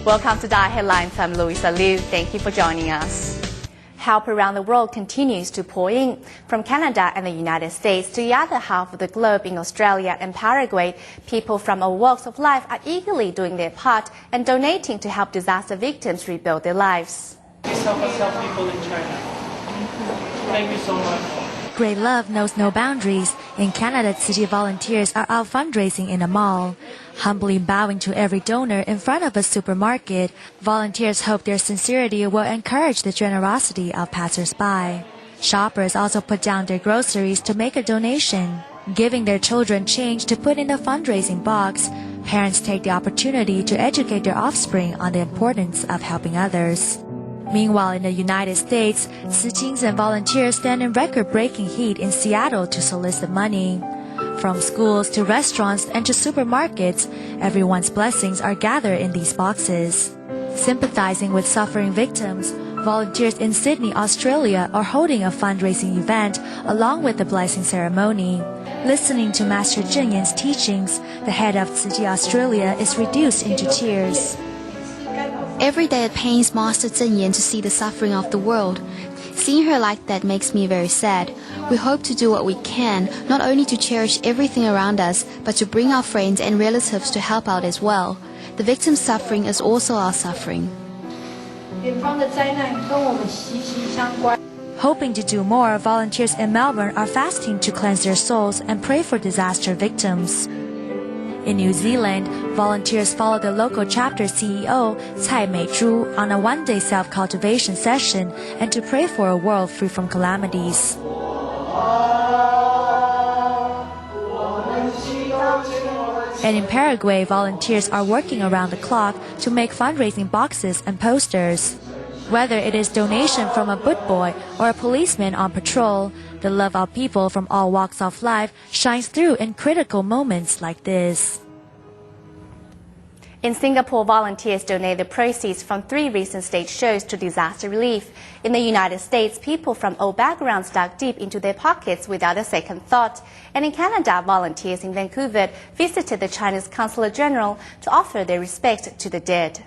Welcome to Dai Headlines. I'm Louisa Liu. Thank you for joining us. Help around the world continues to pour in. From Canada and the United States to the other half of the globe in Australia and Paraguay, people from all walks of life are eagerly doing their part and donating to help disaster victims rebuild their lives. Please help us help people in China. Thank you so much. Great love knows no boundaries. In Canada, Tzu Chi volunteers are out fundraising in a mall. Humbly bowing to every donor in front of a supermarket, volunteers hope their sincerity will encourage the generosity of passers-by. Shoppers also put down their groceries to make a donation. Giving their children change to put in a fundraising box, parents take the opportunity to educate their offspring on the importance of helping others. Meanwhile, in the United States, Tzu Chis and volunteers stand in record-breaking heat in Seattle to solicit money. From schools to restaurants and to supermarkets, everyone's blessings are gathered in these boxes. Sympathizing with suffering victims, volunteers in Sydney, Australia are holding a fundraising event along with the blessing ceremony. Listening to Master Zheng Yan's teachings, the head of Tzu Chi Australia is reduced into tears. Every day it pains Master Zheng Yan to see the suffering of the world. Seeing her like that makes me very sad. We hope to do what we can, not only to cherish everything around us, but to bring our friends and relatives to help out as well. The victim's suffering is also our suffering. Hoping to do more, volunteers in Melbourne are fasting to cleanse their souls and pray for disaster victims. In New Zealand, volunteers follow the local chapter CEO, Cai Meizhu, on a one-day self-cultivation session and to pray for a world free from calamities. And in Paraguay, volunteers are working around the clock to make fundraising boxes and posters. Whether it is donation from a boot boy or a policeman on patrol, the love of people from all walks of life shines through in critical moments like this. In Singapore, volunteers donate the proceeds from 3 recent stage shows to disaster relief. In the United States, people from all backgrounds dug deep into their pockets without a second thought. And in Canada, volunteers in Vancouver visited the Chinese Consulate General to offer their respect to the dead.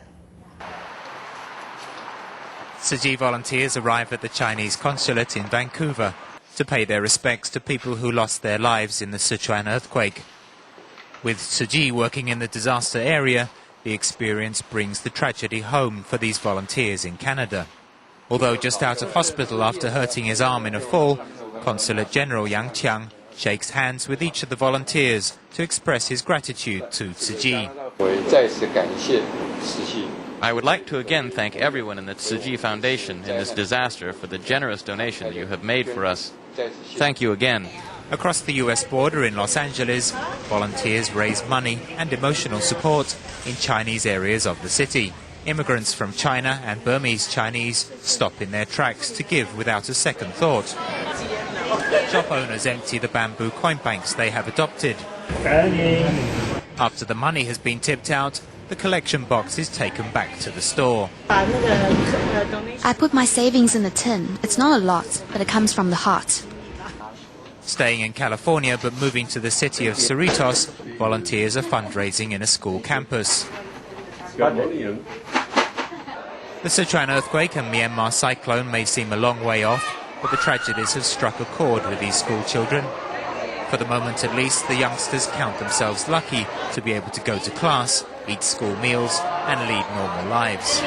Tzu Chi volunteers arrive at the Chinese consulate in Vancouver to pay their respects to people who lost their lives in the Sichuan earthquake. With Tzu Chi working in the disaster area, the experience brings the tragedy home for these volunteers in Canada. Although just out of hospital after hurting his arm in a fall, Consulate General Yang Qiang shakes hands with each of the volunteers to express his gratitude to Tzu Chi. I would like to again thank everyone in the Tzu Chi Foundation in this disaster for the generous donation you have made for us. Thank you again. Across the US border in Los Angeles, volunteers raise money and emotional support in Chinese areas of the city. Immigrants from China and Burmese Chinese stop in their tracks to give without a second thought. Shop owners empty the bamboo coin banks they have adopted. After the money has been tipped out, the collection box is taken back to the store. I put my savings in a tin. It's not a lot, but it comes from the heart. Staying in California but moving to the city of Cerritos, volunteers are fundraising in a school campus. The Sichuan earthquake and Myanmar cyclone may seem a long way off, but the tragedies have struck a chord with these school children. For the moment at least, the youngsters count themselves lucky to be able to go to class, eat school meals and lead normal lives.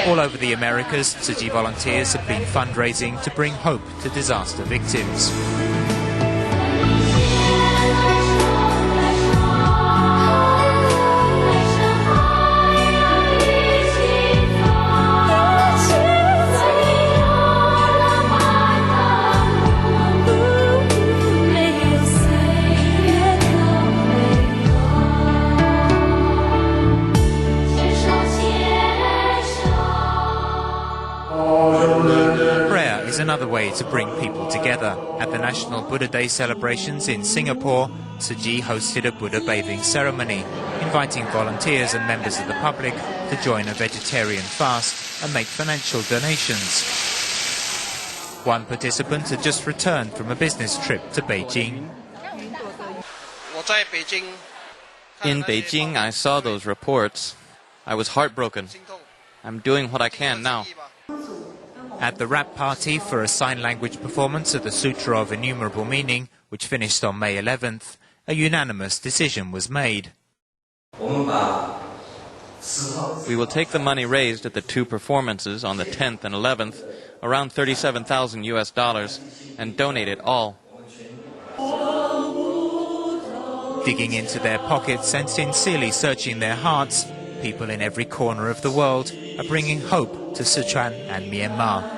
All over the Americas, Tzu Chi volunteers have been fundraising to bring hope to disaster victims. Another way to bring people together. At the National Buddha Day celebrations in Singapore, Tzu Chi hosted a Buddha bathing ceremony, inviting volunteers and members of the public to join a vegetarian fast and make financial donations. One participant had just returned from a business trip to Beijing. In Beijing, I saw those reports. I was heartbroken. I'm doing what I can now. At the wrap party for a sign language performance of the Sutra of Innumerable Meaning, which finished on May 11th, a unanimous decision was made. We will take the money raised at the two performances on the 10th and 11th, around $37,000, and donate it all. Digging into their pockets and sincerely searching their hearts, people in every corner of the world are bringing hope to Sichuan and Myanmar.